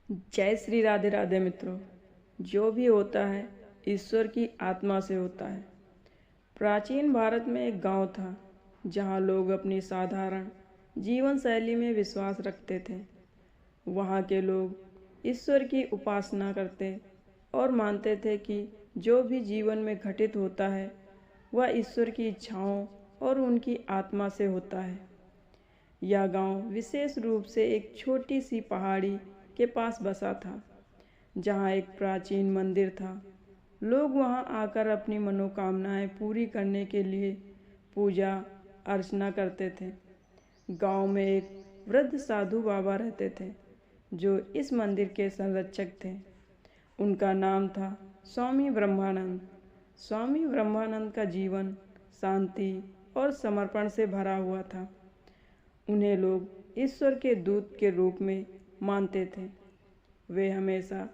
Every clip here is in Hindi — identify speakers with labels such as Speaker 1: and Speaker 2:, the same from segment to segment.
Speaker 1: जय श्री राधे राधे मित्रों। जो भी होता है ईश्वर की आत्मा से होता है। प्राचीन भारत में एक गांव था जहां लोग अपनी साधारण जीवन शैली में विश्वास रखते थे। वहां के लोग ईश्वर की उपासना करते और मानते थे कि जो भी जीवन में घटित होता है वह ईश्वर की इच्छाओं और उनकी आत्मा से होता है। यह गांव विशेष रूप से एक छोटी सी पहाड़ी के पास बसा था जहां एक प्राचीन मंदिर था। लोग वहां आकर अपनी मनोकामनाएं पूरी करने के लिए पूजा अर्चना करते थे। गांव में एक वृद्ध साधु बाबा रहते थे जो इस मंदिर के संरक्षक थे। उनका नाम था स्वामी ब्रह्मानंद। स्वामी ब्रह्मानंद का जीवन शांति और समर्पण से भरा हुआ था। उन्हें लोग ईश्वर के दूत के रूप में मानते थे। वे हमेशा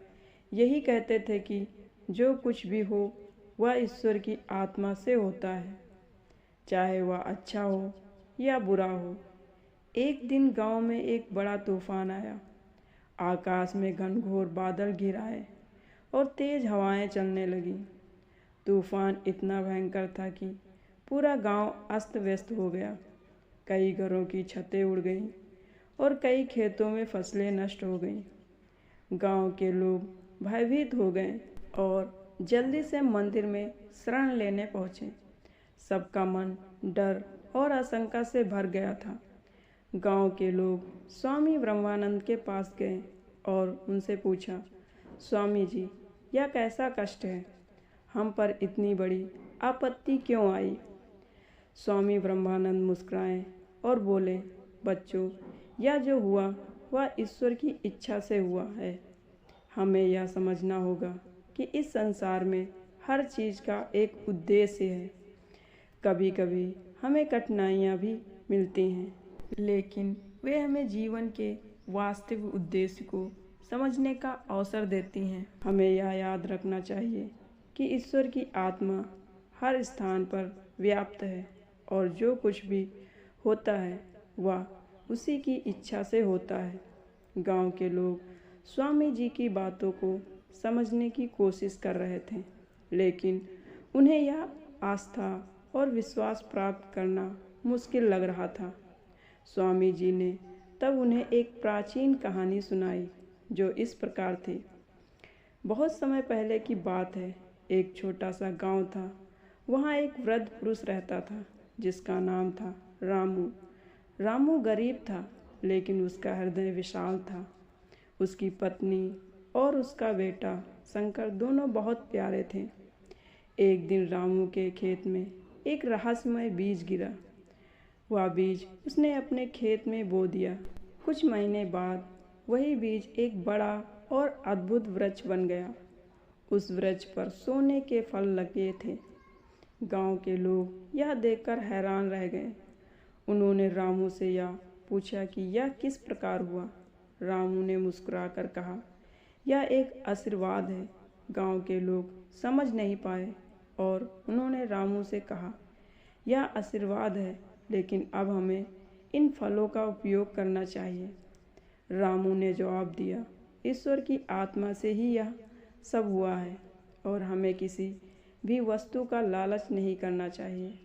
Speaker 1: यही कहते थे कि जो कुछ भी हो वह ईश्वर की आत्मा से होता है, चाहे वह अच्छा हो या बुरा हो। एक दिन गांव में एक बड़ा तूफान आया। आकाश में घनघोर बादल घिर आए और तेज हवाएं चलने लगीं। तूफान इतना भयंकर था कि पूरा गांव अस्त व्यस्त हो गया। कई घरों की छतें उड़ गईं और कई खेतों में फसलें नष्ट हो गईं। गांव के लोग भयभीत हो गए और जल्दी से मंदिर में शरण लेने पहुंचे। सबका मन डर और आशंका से भर गया था। गांव के लोग स्वामी ब्रह्मानंद के पास गए और उनसे पूछा, स्वामी जी, यह कैसा कष्ट है? हम पर इतनी बड़ी आपत्ति क्यों आई? स्वामी ब्रह्मानंद मुस्कुराए और बोले, बच्चों, यह जो हुआ वह ईश्वर की इच्छा से हुआ है। हमें यह समझना होगा कि इस संसार में हर चीज़ का एक उद्देश्य है। कभी कभी हमें कठिनाइयाँ भी मिलती हैं, लेकिन वे हमें जीवन के वास्तविक उद्देश्य को समझने का अवसर देती हैं। हमें यह याद रखना चाहिए कि ईश्वर की आत्मा हर स्थान पर व्याप्त है और जो कुछ भी होता है वह उसी की इच्छा से होता है। गांव के लोग स्वामी जी की बातों को समझने की कोशिश कर रहे थे, लेकिन उन्हें यह आस्था और विश्वास प्राप्त करना मुश्किल लग रहा था। स्वामी जी ने तब उन्हें एक प्राचीन कहानी सुनाई जो इस प्रकार थी। बहुत समय पहले की बात है। एक छोटा सा गांव था। वहाँ एक वृद्ध पुरुष रहता था जिसका नाम था रामू। रामू गरीब था, लेकिन उसका हृदय विशाल था। उसकी पत्नी और उसका बेटा शंकर दोनों बहुत प्यारे थे। एक दिन रामू के खेत में एक रहस्यमय बीज गिरा। वह बीज उसने अपने खेत में बो दिया। कुछ महीने बाद वही बीज एक बड़ा और अद्भुत वृक्ष बन गया। उस वृक्ष पर सोने के फल लगे थे। गांव के लोग यह देखकर हैरान रह गए। उन्होंने रामू से यह पूछा कि यह किस प्रकार हुआ। रामू ने मुस्कुराकर कहा, यह एक आशीर्वाद है। गांव के लोग समझ नहीं पाए और उन्होंने रामू से कहा, यह आशीर्वाद है, लेकिन अब हमें इन फलों का उपयोग करना चाहिए। रामू ने जवाब दिया, ईश्वर की आत्मा से ही यह सब हुआ है और हमें किसी भी वस्तु का लालच नहीं करना चाहिए।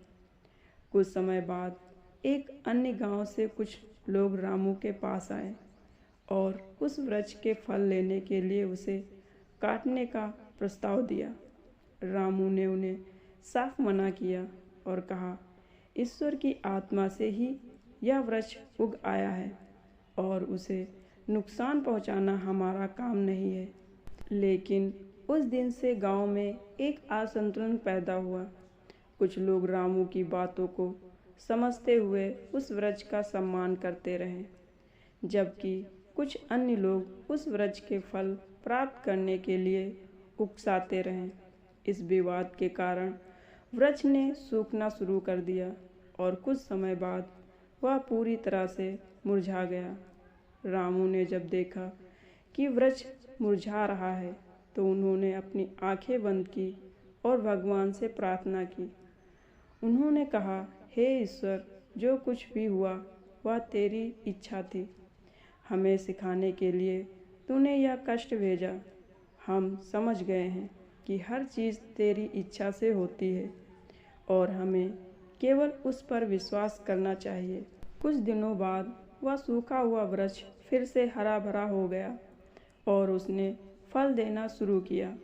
Speaker 1: कुछ समय बाद एक अन्य गांव से कुछ लोग रामू के पास आए और उस वृक्ष के फल लेने के लिए उसे काटने का प्रस्ताव दिया। रामू ने उन्हें साफ मना किया और कहा, ईश्वर की आत्मा से ही यह वृक्ष उग आया है और उसे नुकसान पहुंचाना हमारा काम नहीं है। लेकिन उस दिन से गांव में एक असंतुलन पैदा हुआ। कुछ लोग रामू की बातों को समझते हुए उस वृक्ष का सम्मान करते रहे, जबकि कुछ अन्य लोग उस वृक्ष के फल प्राप्त करने के लिए उकसाते रहे। इस विवाद के कारण वृक्ष ने सूखना शुरू कर दिया और कुछ समय बाद वह पूरी तरह से मुरझा गया। रामू ने जब देखा कि वृक्ष मुरझा रहा है तो उन्होंने अपनी आंखें बंद की और भगवान से प्रार्थना की। उन्होंने कहा, हे ईश्वर, जो कुछ भी हुआ वह तेरी इच्छा थी। हमें सिखाने के लिए तूने यह कष्ट भेजा। हम समझ गए हैं कि हर चीज़ तेरी इच्छा से होती है और हमें केवल उस पर विश्वास करना चाहिए। कुछ दिनों बाद वह सूखा हुआ वृक्ष फिर से हरा भरा हो गया और उसने फल देना शुरू किया।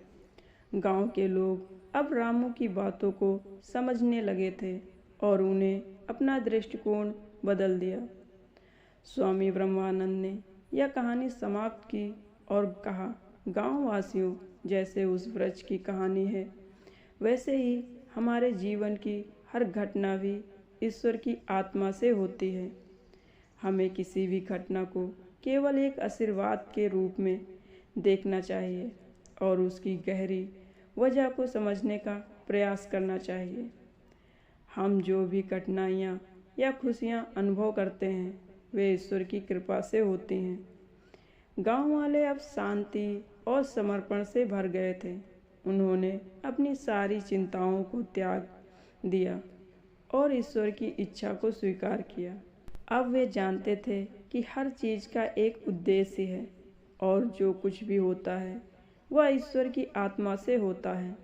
Speaker 1: गांव के लोग अब रामू की बातों को समझने लगे थे और उन्हें अपना दृष्टिकोण बदल दिया। स्वामी ब्रह्मानंद ने यह कहानी समाप्त की और कहा, गांव वासियों, जैसे उस वृक्ष की कहानी है, वैसे ही हमारे जीवन की हर घटना भी ईश्वर की आत्मा से होती है। हमें किसी भी घटना को केवल एक आशीर्वाद के रूप में देखना चाहिए और उसकी गहरी वजह को समझने का प्रयास करना चाहिए। हम जो भी कठिनाइयाँ या खुशियाँ अनुभव करते हैं वे ईश्वर की कृपा से होती हैं। गांव वाले अब शांति और समर्पण से भर गए थे। उन्होंने अपनी सारी चिंताओं को त्याग दिया और ईश्वर की इच्छा को स्वीकार किया। अब वे जानते थे कि हर चीज़ का एक उद्देश्य है और जो कुछ भी होता है वह ईश्वर की आत्मा से होता है।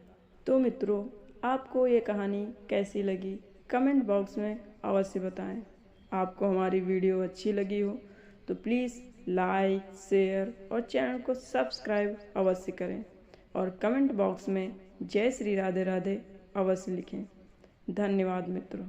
Speaker 1: तो मित्रों, आपको ये कहानी कैसी लगी कमेंट बॉक्स में अवश्य बताएं। आपको हमारी वीडियो अच्छी लगी हो तो प्लीज़ लाइक, शेयर और चैनल को सब्सक्राइब अवश्य करें और कमेंट बॉक्स में जय श्री राधे राधे अवश्य लिखें। धन्यवाद मित्रों।